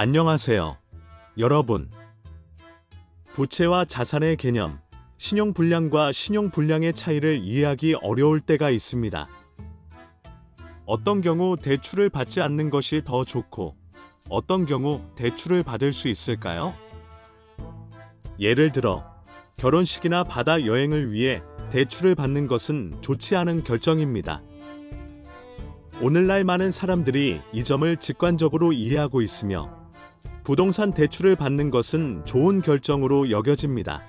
안녕하세요, 여러분. 부채와 자산의 개념, 신용불량과 신용불량의 차이를 이해하기 어려울 때가 있습니다. 어떤 경우 대출을 받지 않는 것이 더 좋고, 어떤 경우 대출을 받을 수 있을까요? 예를 들어, 결혼식이나 바다 여행을 위해 대출을 받는 것은 좋지 않은 결정입니다. 오늘날 많은 사람들이 이 점을 직관적으로 이해하고 있으며, 부동산 대출을 받는 것은 좋은 결정으로 여겨집니다.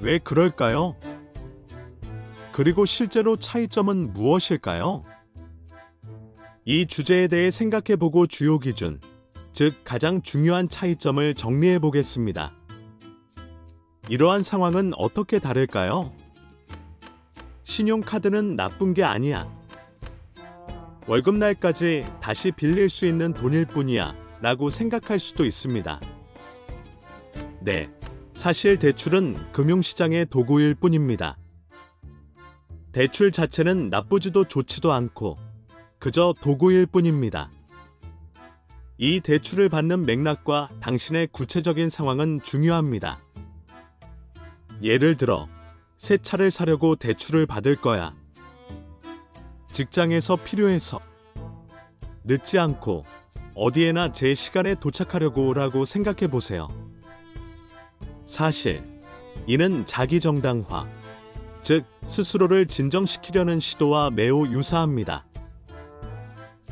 왜 그럴까요? 그리고 실제로 차이점은 무엇일까요? 이 주제에 대해 생각해보고 주요 기준, 즉 가장 중요한 차이점을 정리해 보겠습니다. 이러한 상황은 어떻게 다를까요? 신용카드는 나쁜 게 아니야. 월급날까지 다시 빌릴 수 있는 돈일 뿐이야 라고 생각할 수도 있습니다. 네, 사실 대출은 금융시장의 도구일 뿐입니다. 대출 자체는 나쁘지도 좋지도 않고 그저 도구일 뿐입니다. 이 대출을 받는 맥락과 당신의 구체적인 상황은 중요합니다. 예를 들어, 새 차를 사려고 대출을 받을 거야. 직장에서 필요해서. 늦지 않고 어디에나 제 시간에 도착하려고 라고 생각해 보세요. 사실 이는 자기정당화, 즉 스스로를 진정시키려는 시도와 매우 유사합니다.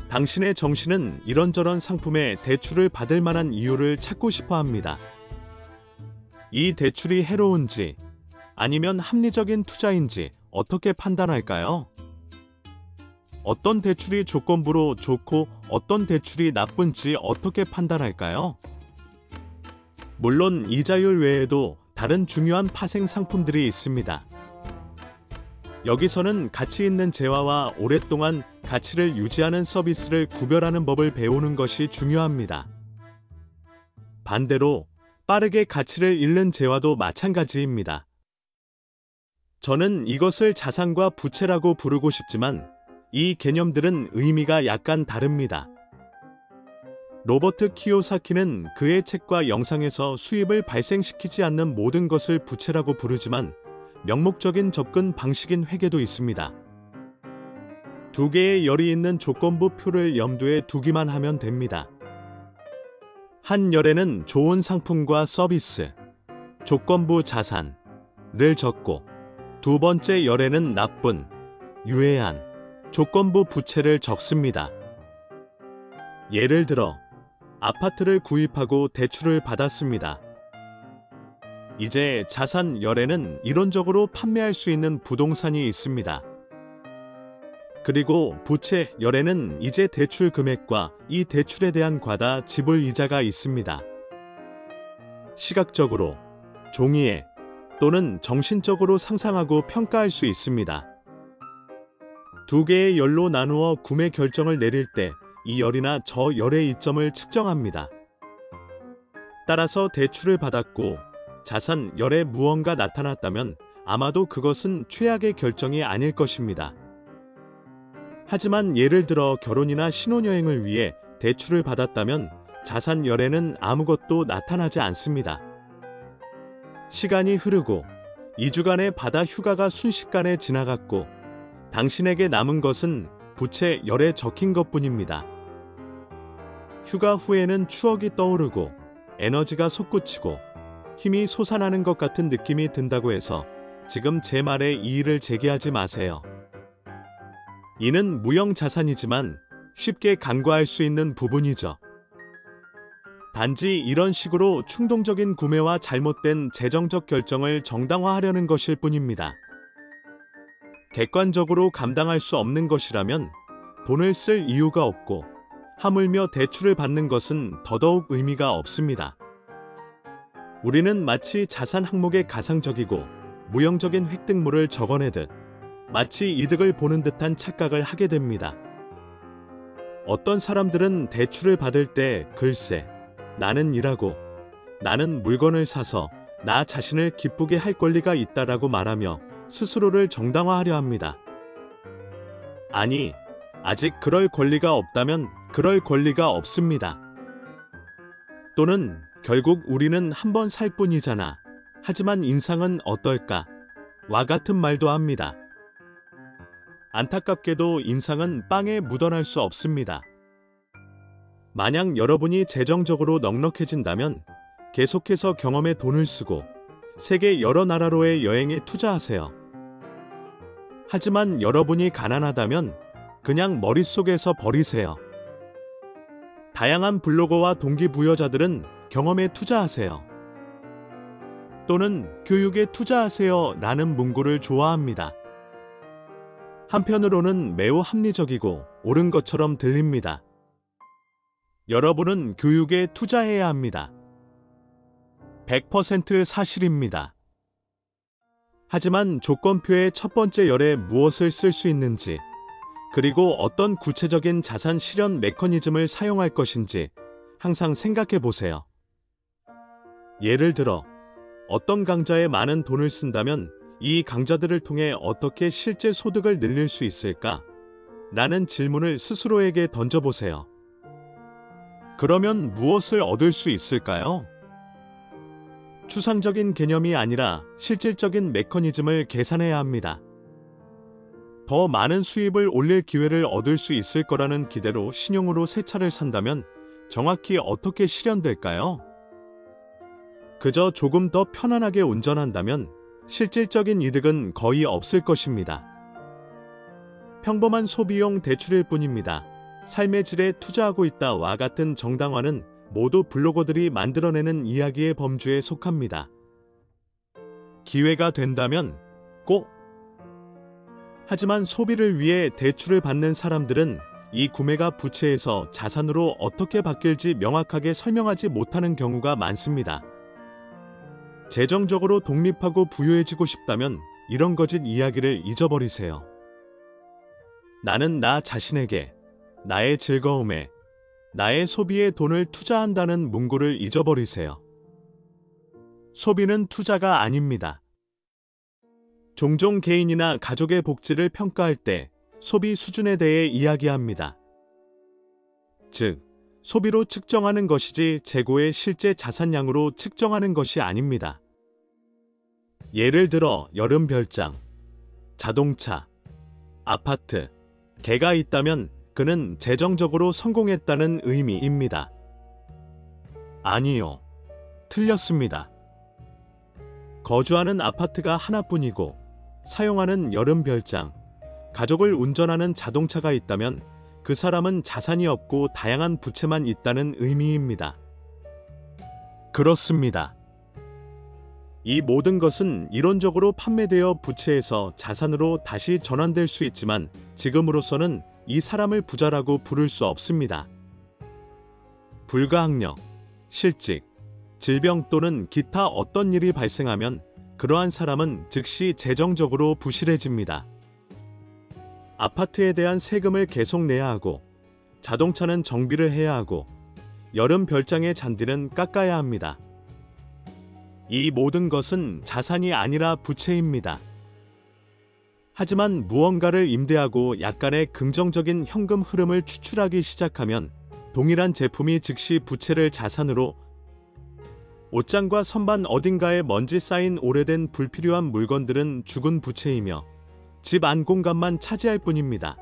당신의 정신은 이런저런 상품에 대출을 받을 만한 이유를 찾고 싶어 합니다. 이 대출이 해로운지 아니면 합리적인 투자인지 어떻게 판단할까요? 어떤 대출이 조건부로 좋고 어떤 대출이 나쁜지 어떻게 판단할까요? 물론 이자율 외에도 다른 중요한 파생 상품들이 있습니다. 여기서는 가치 있는 재화와 오랫동안 가치를 유지하는 서비스를 구별하는 법을 배우는 것이 중요합니다. 반대로 빠르게 가치를 잃는 재화도 마찬가지입니다. 저는 이것을 자산과 부채라고 부르고 싶지만 이 개념들은 의미가 약간 다릅니다. 로버트 키요사키는 그의 책과 영상에서 수입을 발생시키지 않는 모든 것을 부채라고 부르지만 명목적인 접근 방식인 회계도 있습니다. 두 개의 열이 있는 조건부 표를 염두에 두기만 하면 됩니다. 한 열에는 좋은 상품과 서비스, 조건부 자산을 적고 두 번째 열에는 나쁜, 유해한, 조건부 부채를 적습니다. 예를 들어, 아파트를 구입하고 대출을 받았습니다. 이제 자산 열에는 이론적으로 판매할 수 있는 부동산이 있습니다. 그리고 부채 열에는 이제 대출 금액과 이 대출에 대한 과다 지불 이자가 있습니다. 시각적으로, 종이에 또는 정신적으로 상상하고 평가할 수 있습니다. 두 개의 열로 나누어 구매 결정을 내릴 때 이 열이나 저 열의 이점을 측정합니다. 따라서 대출을 받았고 자산 열에 무언가 나타났다면 아마도 그것은 최악의 결정이 아닐 것입니다. 하지만 예를 들어 결혼이나 신혼여행을 위해 대출을 받았다면 자산 열에는 아무것도 나타나지 않습니다. 시간이 흐르고 2주간의 바다 휴가가 순식간에 지나갔고 당신에게 남은 것은 부채 열에 적힌 것뿐입니다. 휴가 후에는 추억이 떠오르고 에너지가 솟구치고 힘이 솟아나는 것 같은 느낌이 든다고 해서 지금 제 말에 이의를 제기하지 마세요. 이는 무형자산이지만 쉽게 간과할 수 있는 부분이죠. 단지 이런 식으로 충동적인 구매와 잘못된 재정적 결정을 정당화하려는 것일 뿐입니다. 객관적으로 감당할 수 없는 것이라면 돈을 쓸 이유가 없고 하물며 대출을 받는 것은 더더욱 의미가 없습니다. 우리는 마치 자산 항목에 가상적이고 무형적인 획득물을 적어내듯 마치 이득을 보는 듯한 착각을 하게 됩니다. 어떤 사람들은 대출을 받을 때 글쎄, 나는 일하고 나는 물건을 사서 나 자신을 기쁘게 할 권리가 있다라고 말하며 스스로를 정당화하려 합니다. 아니, 아직 그럴 권리가 없다면 그럴 권리가 없습니다. 또는 결국 우리는 한 번 살 뿐이잖아. 하지만 인상은 어떨까? 와 같은 말도 합니다. 안타깝게도 인상은 빵에 묻어날 수 없습니다. 만약 여러분이 재정적으로 넉넉해진다면 계속해서 경험에 돈을 쓰고 세계 여러 나라로의 여행에 투자하세요. 하지만 여러분이 가난하다면 그냥 머릿속에서 버리세요. 다양한 블로거와 동기부여자들은 경험에 투자하세요. 또는 교육에 투자하세요 라는 문구를 좋아합니다. 한편으로는 매우 합리적이고 옳은 것처럼 들립니다. 여러분은 교육에 투자해야 합니다. 100% 사실입니다. 하지만 조건표의 첫 번째 열에 무엇을 쓸 수 있는지, 그리고 어떤 구체적인 자산 실현 메커니즘을 사용할 것인지 항상 생각해 보세요. 예를 들어, 어떤 강좌에 많은 돈을 쓴다면 이 강좌들을 통해 어떻게 실제 소득을 늘릴 수 있을까? 라는 질문을 스스로에게 던져보세요. 그러면 무엇을 얻을 수 있을까요? 추상적인 개념이 아니라 실질적인 메커니즘을 계산해야 합니다. 더 많은 수입을 올릴 기회를 얻을 수 있을 거라는 기대로 신용으로 새 차를 산다면 정확히 어떻게 실현될까요? 그저 조금 더 편안하게 운전한다면 실질적인 이득은 거의 없을 것입니다. 평범한 소비용 대출일 뿐입니다. 삶의 질에 투자하고 있다와 같은 정당화는 모두 블로거들이 만들어내는 이야기의 범주에 속합니다. 기회가 된다면 꼭! 하지만 소비를 위해 대출을 받는 사람들은 이 구매가 부채에서 자산으로 어떻게 바뀔지 명확하게 설명하지 못하는 경우가 많습니다. 재정적으로 독립하고 부유해지고 싶다면 이런 거짓 이야기를 잊어버리세요. 나는 나 자신에게, 나의 즐거움에, 나의 소비에 돈을 투자한다는 문구를 잊어버리세요. 소비는 투자가 아닙니다. 종종 개인이나 가족의 복지를 평가할 때 소비 수준에 대해 이야기합니다. 즉, 소비로 측정하는 것이지 재고의 실제 자산량으로 측정하는 것이 아닙니다. 예를 들어 여름 별장, 자동차, 아파트, 개가 있다면 그는 재정적으로 성공했다는 의미입니다. 아니요, 틀렸습니다. 거주하는 아파트가 하나뿐이고 사용하는 여름 별장, 가족을 운전하는 자동차가 있다면 그 사람은 자산이 없고 다양한 부채만 있다는 의미입니다. 그렇습니다. 이 모든 것은 이론적으로 판매되어 부채에서 자산으로 다시 전환될 수 있지만 지금으로서는 이 사람을 부자라고 부를 수 없습니다. 불가항력, 실직, 질병 또는 기타 어떤 일이 발생하면 그러한 사람은 즉시 재정적으로 부실해집니다. 아파트에 대한 세금을 계속 내야 하고, 자동차는 정비를 해야 하고, 여름 별장의 잔디는 깎아야 합니다. 이 모든 것은 자산이 아니라 부채입니다. 하지만 무언가를 임대하고 약간의 긍정적인 현금 흐름을 추출하기 시작하면 동일한 제품이 즉시 부채를 자산으로, 옷장과 선반 어딘가에 먼지 쌓인 오래된 불필요한 물건들은 죽은 부채이며 집 안 공간만 차지할 뿐입니다.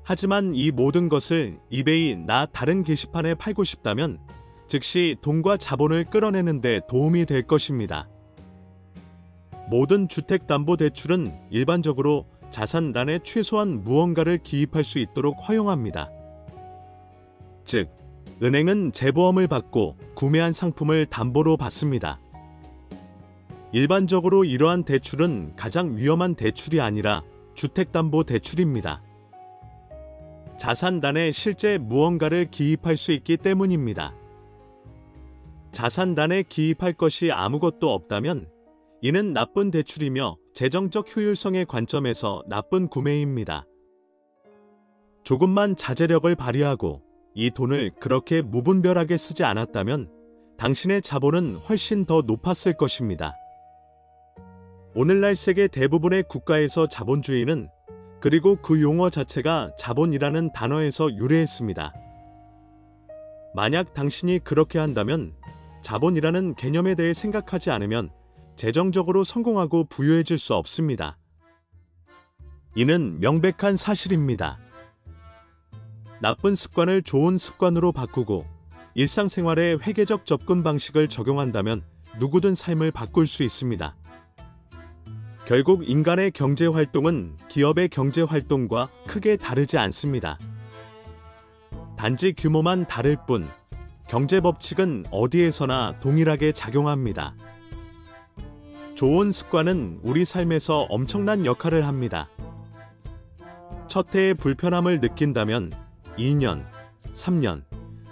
하지만 이 모든 것을 이베이 나 다른 게시판에 팔고 싶다면 즉시 돈과 자본을 끌어내는 데 도움이 될 것입니다. 모든 주택담보대출은 일반적으로 자산란에 최소한 무언가를 기입할 수 있도록 허용합니다. 즉, 은행은 재보험을 받고 구매한 상품을 담보로 받습니다. 일반적으로 이러한 대출은 가장 위험한 대출이 아니라 주택담보대출입니다. 자산단에 실제 무언가를 기입할 수 있기 때문입니다. 자산단에 기입할 것이 아무것도 없다면 이는 나쁜 대출이며 재정적 효율성의 관점에서 나쁜 구매입니다. 조금만 자제력을 발휘하고 이 돈을 그렇게 무분별하게 쓰지 않았다면 당신의 자본은 훨씬 더 높았을 것입니다. 오늘날 세계 대부분의 국가에서 자본주의는, 그리고 그 용어 자체가 자본이라는 단어에서 유래했습니다. 만약 당신이 그렇게 한다면 자본이라는 개념에 대해 생각하지 않으면 재정적으로 성공하고 부유해질 수 없습니다. 이는 명백한 사실입니다. 나쁜 습관을 좋은 습관으로 바꾸고 일상생활에 회계적 접근 방식을 적용한다면 누구든 삶을 바꿀 수 있습니다. 결국 인간의 경제활동은 기업의 경제활동과 크게 다르지 않습니다. 단지 규모만 다를 뿐 경제법칙은 어디에서나 동일하게 작용합니다. 좋은 습관은 우리 삶에서 엄청난 역할을 합니다. 첫 해의 불편함을 느낀다면 2년, 3년,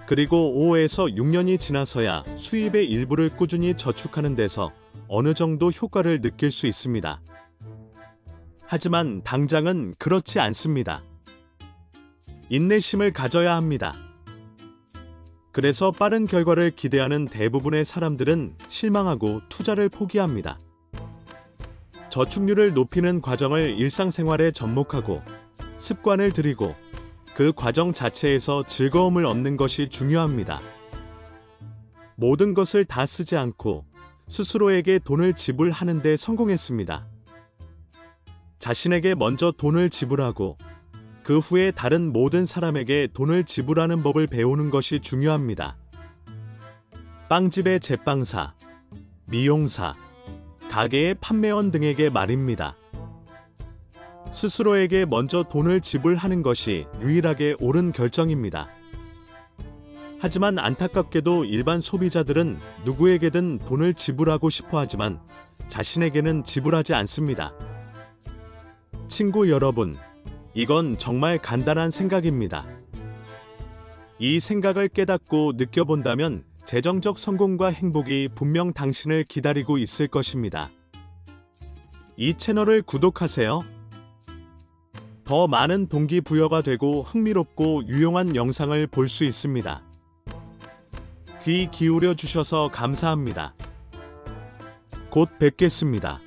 그리고 5에서 6년이 지나서야 수입의 일부를 꾸준히 저축하는 데서 어느 정도 효과를 느낄 수 있습니다. 하지만 당장은 그렇지 않습니다. 인내심을 가져야 합니다. 그래서 빠른 결과를 기대하는 대부분의 사람들은 실망하고 투자를 포기합니다. 저축률을 높이는 과정을 일상생활에 접목하고 습관을 들이고 그 과정 자체에서 즐거움을 얻는 것이 중요합니다. 모든 것을 다 쓰지 않고 스스로에게 돈을 지불하는 데 성공했습니다. 자신에게 먼저 돈을 지불하고 그 후에 다른 모든 사람에게 돈을 지불하는 법을 배우는 것이 중요합니다. 빵집의 제빵사, 미용사, 가게의 판매원 등에게 말입니다. 스스로에게 먼저 돈을 지불하는 것이 유일하게 옳은 결정입니다. 하지만 안타깝게도 일반 소비자들은 누구에게든 돈을 지불하고 싶어 하지만 자신에게는 지불하지 않습니다. 친구 여러분, 이건 정말 간단한 생각입니다. 이 생각을 깨닫고 느껴본다면 재정적 성공과 행복이 분명 당신을 기다리고 있을 것입니다. 이 채널을 구독하세요. 더 많은 동기부여가 되고 흥미롭고 유용한 영상을 볼 수 있습니다. 귀 기울여 주셔서 감사합니다. 곧 뵙겠습니다.